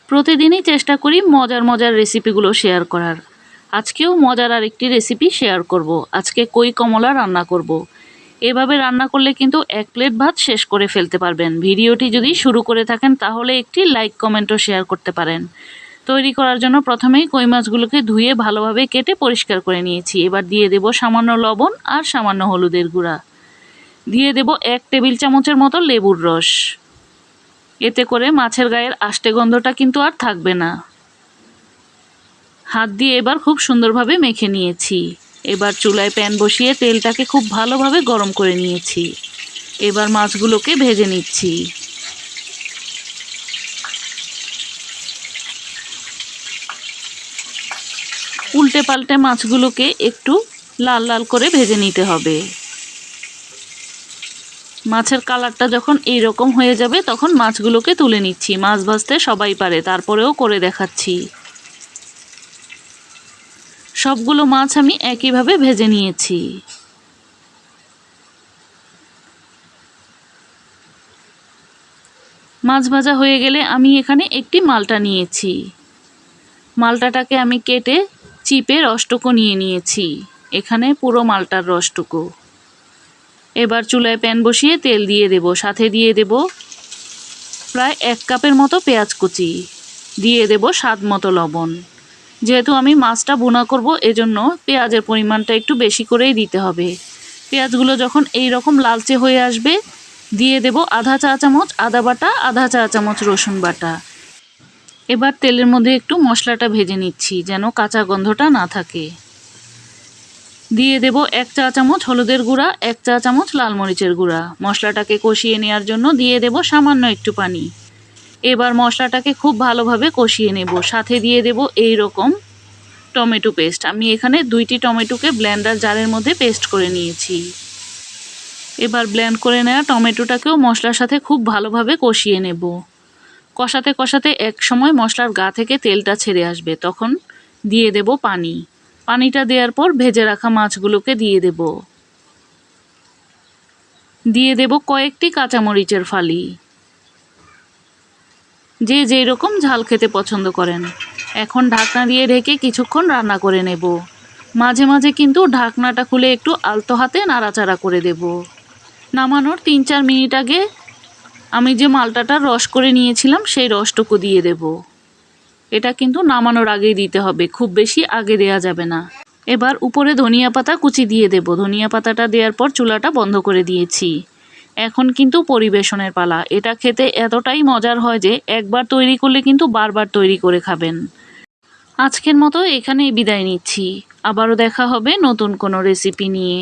প্রতিদিনই চেষ্টা করি মজার মজার রেসিপিগুলো শেয়ার করার। আজকেও মজার আরেকটি রেসিপি শেয়ার করব। আজকে কই কমলা রান্না করব। এভাবে রান্না করলে কিন্তু 1 প্লেট ভাত শেষ করে ফেলতে পারবেন। ভিডিওটি যদি শুরু করে থাকেন তাহলে একটি লাইক কমেন্ট ও শেয়ার করতে পারেন। তৈরি করার জন্য প্রথমেই কই মাছগুলোকে ধুয়ে ভালোভাবে কেটে পরিষ্কার করে নিয়েছি। এবার দিয়ে দেব সামান্য লবণ আর সামান্য হলুদের গুঁড়া। দিয়ে দেব 1 টেবিল চামচের মতো লেবুর রস। এতে করে মাছের গায়ের আষ্টে গন্ধটা কিন্তু আর থাকবে না। হাত দিয়ে এবার খুব সুন্দরভাবে মেখে নিয়েছি। এবার চুলায় প্যান বসিয়ে তেলটাকে খুব ভালোভাবে গরম করে নিয়েছি। এবার মাছগুলোকে ভেজে নিচ্ছি। উল্টে পাল্টে মাছগুলোকে একটু লাল লাল করে ভেজে নিতে হবে। মাছের কালারটা যখন এইরকম হয়ে যাবে তখন মাছগুলোকে তুলে নিচ্ছি। মাছ ভাজতে সবাই পারে, তারপরেও করে দেখাচ্ছি। সবগুলো মাছ আমি একইভাবে ভেজে নিয়েছি। মাছ ভাজা হয়ে গেলে আমি এখানে একটি মালটা নিয়েছি। মালটাটাকে আমি কেটে চিপে রসটুকু নিয়ে নিয়েছি। এখানে পুরো মালটার রসটুকু। এবার চুলায় প্যান বসিয়ে তেল দিয়ে দেব। সাথে দিয়ে দেব প্রায় 1 কাপের মতো পেঁয়াজ কুচি। দিয়ে দেব স্বাদ মতো লবণ। যেহেতু আমি মাছটা ভুনা করব এজন্য পেঁয়াজের পরিমাণটা একটু বেশি করেই দিতে হবে। পেঁয়াজগুলো যখন এই রকম লালচে হয়ে আসবে দিয়ে দেব আধা চা চামচ আদা বাটা, আধা চা চামচ রসুন বাটা। এবার তেলের মধ্যে একটু মশলাটা ভেজে নিচ্ছি যেন কাঁচা গন্ধটা না থাকে। দিয়ে দেব 1 চা চামচ হলুদের গুঁড়া, 1 চা চামচ লাল মরিচের গুঁড়া। মশলাটাকে কষিয়ে নেওয়ার জন্য দিয়ে দেব সামান্য একটু পানি। এবার মশলাটাকে খুব ভালোভাবে কষিয়ে নেব। সাথে দিয়ে দেব এই রকম টমেটো পেস্ট। আমি এখানে 2টি টমেটোকে ব্লেন্ডার জারের মধ্যে পেস্ট করে নিয়েছি। এবার ব্লেন্ড করে নেওয়া টমেটোটাকেও মশলার সাথে খুব ভালোভাবে কষিয়ে নেব। কষাতে কষাতে এক সময় মশলার গা থেকে তেলটা ছেড়ে আসবে, তখন দিয়ে দেব পানি। পানিটা দেওয়ার পর ভেজে রাখা মাছগুলোকে দিয়ে দেব। দিয়ে দেব কয়েকটি কাঁচামরিচের ফালি। যে যেই রকম ঝাল খেতে পছন্দ করেন। এখন ঢাকনা দিয়ে ঢেকে কিছুক্ষণ রান্না করে নেব। মাঝে মাঝে কিন্তু ঢাকনাটা খুলে একটু আলতো হাতে নাড়াচাড়া করে দেব। নামানোর 3-4 মিনিট আগে আমি যে মালটাটার রস করে নিয়েছিলাম সেই রসটুকু দিয়ে দেব। এটা কিন্তু নামানোর আগেই দিতে হবে, খুব বেশি আগে দেয়া যাবে না। এবার উপরে ধনিয়া পাতা কুচি দিয়ে দেব। ধনিয়া পাতাটা দেওয়ার পর চুলাটা বন্ধ করে দিয়েছি। এখন কিন্তু পরিবেশনের পালা। এটা খেতে এতটাই মজার হয় যে একবার তৈরি করলে কিন্তু বারবার তৈরি করে খাবেন। আজকের মতো এখানেই বিদায় নিচ্ছি। আবারও দেখা হবে নতুন কোনো রেসিপি নিয়ে।